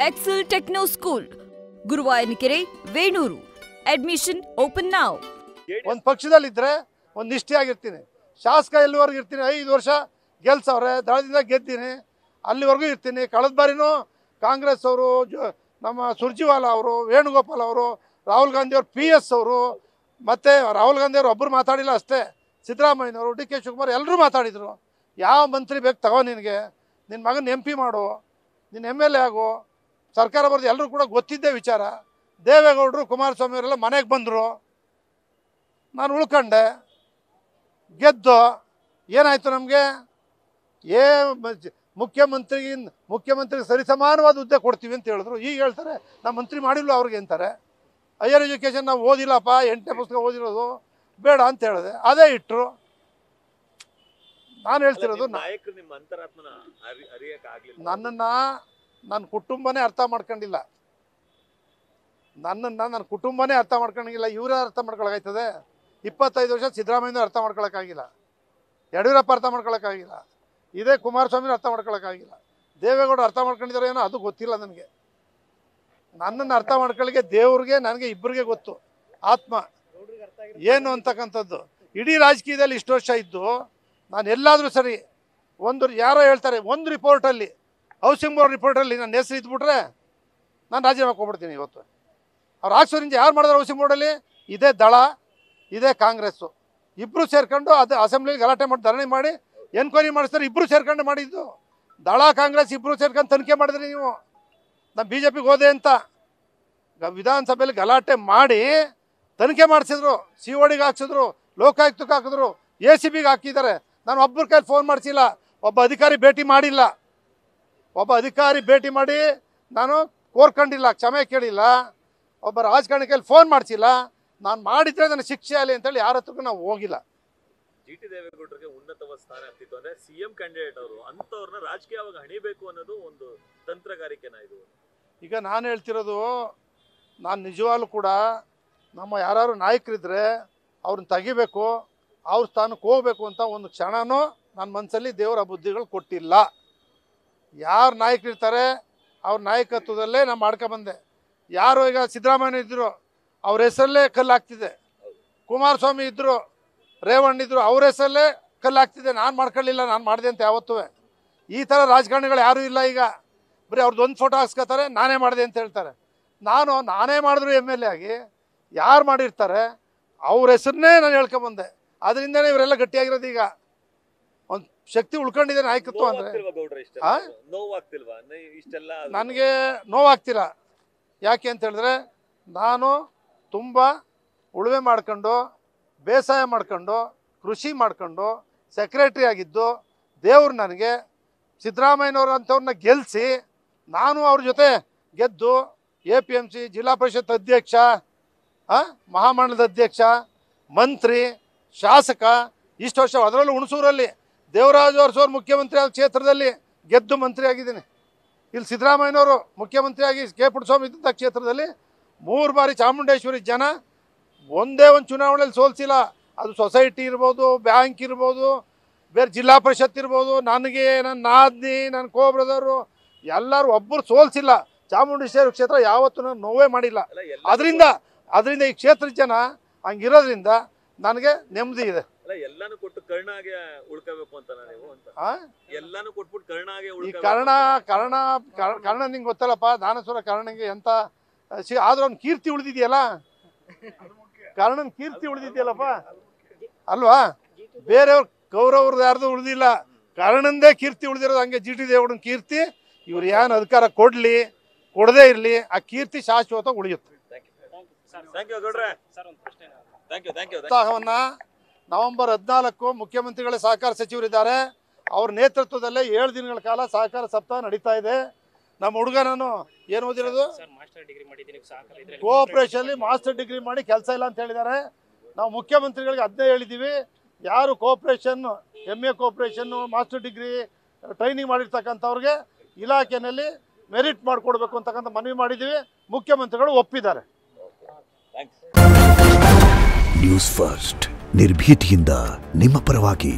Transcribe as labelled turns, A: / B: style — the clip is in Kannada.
A: Excel Techno School, Guruvayanakere, Venur. Admission open now.
B: ಒಂದು ಪಕ್ಷದಲ್ಲಿದ್ದರೆ ಒಂದು ನಿಷ್ಠೆಯಾಗಿರ್ತೀನಿ. ಶಾಸಕ ಎಲ್ಲಿವರೆಗೂ ಇರ್ತೀನಿ, 5 ವರ್ಷ ಗೆಲ್ಸವ್ರೆ, ದಳದಿಂದ ಗೆದ್ದೀನಿ, ಅಲ್ಲಿವರೆಗೂ ಇರ್ತೀನಿ. ಕಳೆದ ಬಾರಿನೂ ಕಾಂಗ್ರೆಸ್ ಅವರು, ನಮ್ಮ ಸುರ್ಜಿವಾಲಾ ಅವರು, ವೇಣುಗೋಪಾಲ್ ಅವರು, ರಾಹುಲ್ ಗಾಂಧಿ ಅವರು, PS ಅವರು, ಮತ್ತು ರಾಹುಲ್ ಗಾಂಧಿ ಅವರು ಒಬ್ಬರು ಮಾತಾಡಿಲ್ಲ ಅಷ್ಟೇ, ಸಿದ್ದರಾಮಯ್ಯನವರು, DK ಶಿವಕುಮಾರ್ ಎಲ್ಲರೂ ಮಾತಾಡಿದರು. ಯಾವ ಮಂತ್ರಿ ಬೇಕು ತಗೋ, ನಿನಗೆ ನಿನ್ನ ಮಗನ MP ಮಾಡು, ನಿನ್ನ MLA ಆಗು, ಸರ್ಕಾರ ಬರೆದು ಎಲ್ಲರೂ ಕೂಡ ಗೊತ್ತಿದ್ದೇ ವಿಚಾರ. ದೇವೇಗೌಡರು, ಕುಮಾರಸ್ವಾಮಿ ಅವರೆಲ್ಲ ಮನೆಗೆ ಬಂದರು, ನಾನು ಉಳ್ಕೊಂಡೆ, ಗೆದ್ದು ಏನಾಯಿತು ನಮಗೆ? ಮುಖ್ಯಮಂತ್ರಿಗೆ ಸರಿಸಮಾನವಾದ ಹುದ್ದೆ ಕೊಡ್ತೀವಿ ಅಂತ ಹೇಳಿದ್ರು. ಈಗ ಹೇಳ್ತಾರೆ ನಮ್ಮ ಮಂತ್ರಿ ಮಾಡಿಲ್ಲ ಅವ್ರಿಗೆ ಅಂತಾರೆ. ಹೈಯರ್ ಎಜುಕೇಷನ್ ನಾವು ಓದಿಲ್ಲಪ್ಪ, 8ನೇ ಪುಸ್ತಕ ಓದಿರೋದು, ಬೇಡ ಅಂತ ಹೇಳಿದೆ, ಅದೇ ಇಟ್ಟರು. ನಾನು ಹೇಳ್ತಿರೋದು, ನನ್ನನ್ನು ನನ್ನ ಕುಟುಂಬನೇ ಅರ್ಥ ಮಾಡ್ಕೊಂಡಿಲ್ಲ, ನನ್ನ ಕುಟುಂಬನೇ ಅರ್ಥ ಮಾಡ್ಕೊಂಡಿಲ್ಲ. ಇವರೇ ಅರ್ಥ ಮಾಡ್ಕೊಳಕಾಯ್ತದೆ? 25 ವರ್ಷ ಸಿದ್ದರಾಮಯ್ಯನವ್ರು ಅರ್ಥ ಮಾಡ್ಕೊಳಕ್ಕಾಗಿಲ್ಲ, ಯಡಿಯೂರಪ್ಪ ಅರ್ಥ ಮಾಡ್ಕೊಳಕ್ಕಾಗಿಲ್ಲ, ಇದೇ ಕುಮಾರಸ್ವಾಮಿ ಅರ್ಥ ಮಾಡ್ಕೊಳಕ್ಕಾಗಿಲ್ಲ, ದೇವೇಗೌಡ ಅರ್ಥ ಮಾಡ್ಕೊಂಡಿದ್ದಾರೆ ಏನೋ ಅದು ಗೊತ್ತಿಲ್ಲ ನನಗೆ. ನನ್ನನ್ನು ಅರ್ಥ ಮಾಡ್ಕೊಳ್ಳಿಕ್ಕೆ ದೇವ್ರಿಗೆ ನನಗೆ ಇಬ್ಬರಿಗೆ ಗೊತ್ತು, ಆತ್ಮ ಏನು ಅಂತಕ್ಕಂಥದ್ದು. ಇಡೀ ರಾಜಕೀಯದಲ್ಲಿ ಇಷ್ಟು ವರ್ಷ ಇದ್ದು ನಾನು ಎಲ್ಲಾದರೂ ಸರಿ, ಯಾರೋ ಹೇಳ್ತಾರೆ ಒಂದು ರಿಪೋರ್ಟಲ್ಲಿ, ಹೌಸಿಂಗ್ ಬೋರ್ಡ್ ರಿಪೋರ್ಟಲ್ಲಿ ನನ್ನ ಹೆಸರು ಇದ್ಬಿಟ್ರೆ ನಾನು ರಾಜೀನಾಮೆ ಕೊಟ್ಬಿಡ್ತೀನಿ. ಇವತ್ತು ಅವ್ರು ಹಾಕ್ಸೋರಿಂದ ಯಾರು ಮಾಡಿದ್ರು ಹೌಸಿಂಗ್ ಬೋರ್ಡಲ್ಲಿ? ಇದೇ ದಳ, ಇದೇ ಕಾಂಗ್ರೆಸ್ಸು, ಇಬ್ಬರು ಸೇರ್ಕೊಂಡು ಅದು ಅಸೆಂಬ್ಲಿಗೆ ಗಲಾಟೆ ಮಾಡಿ ಧರಣಿ ಮಾಡಿ ಎನ್ಕ್ವೈರಿ ಮಾಡಿಸ್ತಾರೆ. ಇಬ್ಬರು ಸೇರ್ಕೊಂಡು ಮಾಡಿದ್ದು, ದಳ ಕಾಂಗ್ರೆಸ್ ಇಬ್ಬರು ಸೇರ್ಕೊಂಡು ತನಿಖೆ ಮಾಡಿದ್ರಿ ನೀವು. ನಮ್ಮ BJPಗೆ ಹೋದೆ ಅಂತ ವಿಧಾನಸಭೆಯಲ್ಲಿ ಗಲಾಟೆ ಮಾಡಿ ತನಿಖೆ ಮಾಡಿಸಿದ್ರು, CODಗೆ ಹಾಕ್ಸಿದ್ರು, ಲೋಕಾಯುಕ್ತಕ್ಕೆ ಹಾಕಿದ್ರು, ACBಗೆ ಹಾಕಿದ್ದಾರೆ. ನಾನು ಒಬ್ಬರ ಕೈಲಿ ಫೋನ್ ಮಾಡಿಸಿಲ್ಲ, ಒಬ್ಬ ಅಧಿಕಾರಿ ಭೇಟಿ ಮಾಡಿಲ್ಲ, ಒಬ್ಬ ಅಧಿಕಾರಿ ಭೇಟಿ ಮಾಡಿ ನಾನು ಕೋರ್ಕೊಂಡಿಲ್ಲ, ಕ್ಷಮೆ ಕೇಳಿಲ್ಲ, ಒಬ್ಬ ರಾಜಕಾರಣಿ ಕೈಲಿ ಫೋನ್ ಮಾಡಿಸಿಲ್ಲ. ನಾನು ಮಾಡಿದ್ರೆ ನನ್ನ ಶಿಕ್ಷೆ ಆಗಲಿ ಅಂತೇಳಿ ಯಾರ ಹತ್ರಕ್ಕೂ ನಾವು ಹೋಗಿಲ್ಲ.
C: GT ದೇವೇಗೌಡರಿಗೆ ಉನ್ನತವಾದ ಸ್ಥಾನ ಆಗ್ತಿತ್ತು ಅಂದ್ರೆ CM ಕ್ಯಾಂಡಿಡೇಟ್ ಅವರು, ಅಂಥವ್ರನ್ನ ರಾಜಕೀಯವಾಗಿ ಹಣಿಬೇಕು ಅನ್ನೋದು ಒಂದು ತಂತ್ರಗಾರಿಕೆನ ಇದು.
B: ಈಗ ನಾನು ಹೇಳ್ತಿರೋದು, ನಾನು ನಿಜವಾಗ್ಲೂ ಕೂಡ ನಮ್ಮ ಯಾರು ನಾಯಕರಿದ್ದರೆ ಅವ್ರನ್ನ ತೆಗಿಬೇಕು, ಅವ್ರ ಸ್ಥಾನಕ್ಕೆ ಹೋಗ್ಬೇಕು ಅಂತ ಒಂದು ಕ್ಷಣನೂ ನನ್ನ ಮನಸ್ಸಲ್ಲಿ ದೇವರ ಬುದ್ಧಿಗಳು ಕೊಟ್ಟಿಲ್ಲ. ಯಾರು ನಾಯಕರಿರ್ತಾರೆ ಅವ್ರ ನಾಯಕತ್ವದಲ್ಲೇ ನಾನು ಮಾಡ್ಕೊಬಂದೆ. ಯಾರು ಈಗ ಸಿದ್ದರಾಮಯ್ಯ ಇದ್ದರು, ಅವ್ರ ಹೆಸರಲ್ಲೇ ಕಲ್ಲು ಹಾಕ್ತಿದ್ದೆ. ಕುಮಾರಸ್ವಾಮಿ ಇದ್ದರು, ರೇವಣ್ಣ ಇದ್ದರು, ಅವ್ರ ಹೆಸರಲ್ಲೇ ಕಲ್ಲು ಹಾಕ್ತಿದ್ದೆ. ನಾನು ಮಾಡ್ಕೊಳ್ಳಿಲ್ಲ, ನಾನು ಮಾಡಿದೆ ಅಂತ ಯಾವತ್ತೂ. ಈ ಥರ ರಾಜಕಾರಣಿಗಳು ಯಾರೂ ಇಲ್ಲ. ಈಗ ಬರೀ ಅವ್ರದ್ದು ಒಂದು ಫೋಟೋ ಹಾಕ್ಸ್ಕೊತಾರೆ, ನಾನೇ ಮಾಡಿದೆ ಅಂತ ಹೇಳ್ತಾರೆ. ನಾನೇ ಮಾಡಿದ್ರು MLA ಆಗಿ ಯಾರು ಮಾಡಿರ್ತಾರೆ ಅವ್ರ ಹೆಸರನ್ನೇ ನಾನು ಹೇಳ್ಕೊಂಬಂದೆ. ಅದರಿಂದನೇ ಇವರೆಲ್ಲ ಗಟ್ಟಿಯಾಗಿರೋದು. ಈಗ ಒಂದು ಶಕ್ತಿ ಉಳ್ಕೊಂಡಿದೆ ನಾಯಕತ್ವ ಅಂದರೆ. ನನಗೆ ನೋವಾಗ್ತಿಲ್ಲ. ಯಾಕೆ ಅಂತ ಹೇಳಿದ್ರೆ, ನಾನು ತುಂಬ ಉಳುಮೆ ಮಾಡ್ಕೊಂಡು, ಬೇಸಾಯ ಮಾಡ್ಕೊಂಡು, ಕೃಷಿ ಮಾಡ್ಕೊಂಡು, ಸೆಕ್ರೆಟ್ರಿ ಆಗಿದ್ದು, ದೇವ್ರು ನನಗೆ ಸಿದ್ದರಾಮಯ್ಯನವರು ಅಂಥವ್ರನ್ನ ಗೆಲ್ಲಿಸಿ, ನಾನು ಅವ್ರ ಜೊತೆ ಗೆದ್ದು APMC ಜಿಲ್ಲಾ ಪರಿಷತ್ ಅಧ್ಯಕ್ಷ, ಮಹಾಮಂಡಲದ ಅಧ್ಯಕ್ಷ, ಮಂತ್ರಿ, ಶಾಸಕ, ಇಷ್ಟು ವರ್ಷ. ಅದರಲ್ಲೂ ಹುಣಸೂರಲ್ಲಿ ದೇವರಾಜ ಅರಸು ಮುಖ್ಯಮಂತ್ರಿ ಆದ ಕ್ಷೇತ್ರದಲ್ಲಿ ಗೆದ್ದು ಮಂತ್ರಿ ಆಗಿದ್ದೀನಿ. ಇಲ್ಲಿ ಸಿದ್ದರಾಮಯ್ಯನವರು ಮುಖ್ಯಮಂತ್ರಿಯಾಗಿ K. ಪುಟ್ಟಸ್ವಾಮಿ ಇದ್ದಂಥ ಕ್ಷೇತ್ರದಲ್ಲಿ 3 ಬಾರಿ ಚಾಮುಂಡೇಶ್ವರಿ ಜನ ಒಂದೇ ಒಂದು ಚುನಾವಣೆಯಲ್ಲಿ ಸೋಲಿಸಿಲ್ಲ. ಅದು ಸೊಸೈಟಿ ಇರ್ಬೋದು, ಬ್ಯಾಂಕ್ ಇರ್ಬೋದು, ಬೇರೆ ಜಿಲ್ಲಾ ಪರಿಷತ್ ಇರ್ಬೋದು, ನನಗೆ, ನನ್ನ ನಾದ್ನಿ, ನನ್ನ ಬ್ರದರು ಎಲ್ಲರೂ ಒಬ್ಬರು ಸೋಲಿಸಿಲ್ಲ. ಚಾಮುಂಡೇಶ್ವರಿ ಕ್ಷೇತ್ರ ಯಾವತ್ತೂ ನಾನು ನೋವೇ ಮಾಡಿಲ್ಲ. ಅದರಿಂದ ಈ ಕ್ಷೇತ್ರದ ಜನ ಹಂಗಿರೋದ್ರಿಂದ ನನಗೆ ನೆಮ್ಮದಿ ಇದೆ.
C: ಎಲ್ಲಾನು ಕೊಟ್ಟು ಕರ್ಣಾಗೆ ಉಳ್ಕೋಬೇಕು ಅಂತ ನೀವು ಅಂತ ಎಲ್ಲಾನು ಕೊಟ್ಬಿಟ್ಟು ಕರ್ಣಾಗೆ
B: ಈ ಕರ್ಣ ನಿಂಗೆ ಗೊತ್ತಲ್ಲಪ್ಪ, ದಾನಸೂರ ಕರ್ಣಂಗೆ ಎಂತ ಆದ್ರೂ ಅವ್ನ ಕೀರ್ತಿ ಉಳಿದಿದೆಯಲ್ಲ, ಕರ್ಣನ್ ಕೀರ್ತಿ ಉಳಿದಿದೆಯಲ್ಲಪ್ಪ ಅಲ್ವಾ? ಬೇರೆಯವ್ರ ಕೌರವ್ರದ್ದು ಯಾರ್ದು ಉಳಿದಿಲ್ಲ, ಕರ್ಣಂದೇ ಕೀರ್ತಿ ಉಳಿದಿರೋದು. ಹಂಗೆ GT ದೇವೇಗೌಡನ ಕೀರ್ತಿ ಇವ್ರು ಏನು ಅಧಿಕಾರ ಕೊಡ್ಲಿ ಕೊಡದೇ ಇರಲಿ, ಆ ಕೀರ್ತಿ ಶಾಶ್ವತ ಉಳಿಯುತ್ತೆ. ಉತ್ಸಾಹವನ್ನ ನವೆಂಬರ್ 14 ಮುಖ್ಯಮಂತ್ರಿಗಳೇ ಸಹಕಾರ ಸಚಿವರಿದ್ದಾರೆ, ಅವ್ರ ನೇತೃತ್ವದಲ್ಲೇ 7 ದಿನಗಳ ಕಾಲ ಸಹಕಾರ ಸಪ್ತಾಹ ನಡೀತಾ ಇದೆ. ನಮ್ಮ ಹುಡುಗನನ್ನು ಏನು ಓದಿರೋದು, ಕೋಆಪರೇಷನ್ ಮಾಸ್ಟರ್ ಡಿಗ್ರಿ ಮಾಡಿ ಕೆಲಸ ಇಲ್ಲ ಅಂತ ಹೇಳಿದ್ದಾರೆ. ನಾವು ಮುಖ್ಯಮಂತ್ರಿಗಳಿಗೆ ಅದನ್ನೇ ಹೇಳಿದ್ದೀವಿ, ಯಾರು cooperation MA cooperation master degree training ಮಾಡಿರ್ತಕ್ಕಂಥವ್ರಿಗೆ ಇಲಾಖೆಯಲ್ಲಿ ಮೆರಿಟ್ ಮಾಡಿಕೊಡ್ಬೇಕು ಅಂತಕ್ಕಂಥ ಮನವಿ ಮಾಡಿದ್ದೀವಿ. ಮುಖ್ಯಮಂತ್ರಿಗಳು ಒಪ್ಪಿದ್ದಾರೆ.
D: ನ್ಯೂಸ್ ಫಸ್ಟ್ ನಿರ್ಭೀತಿಯಿಂದ ನಿಮ್ಮ ಪರವಾಗಿ.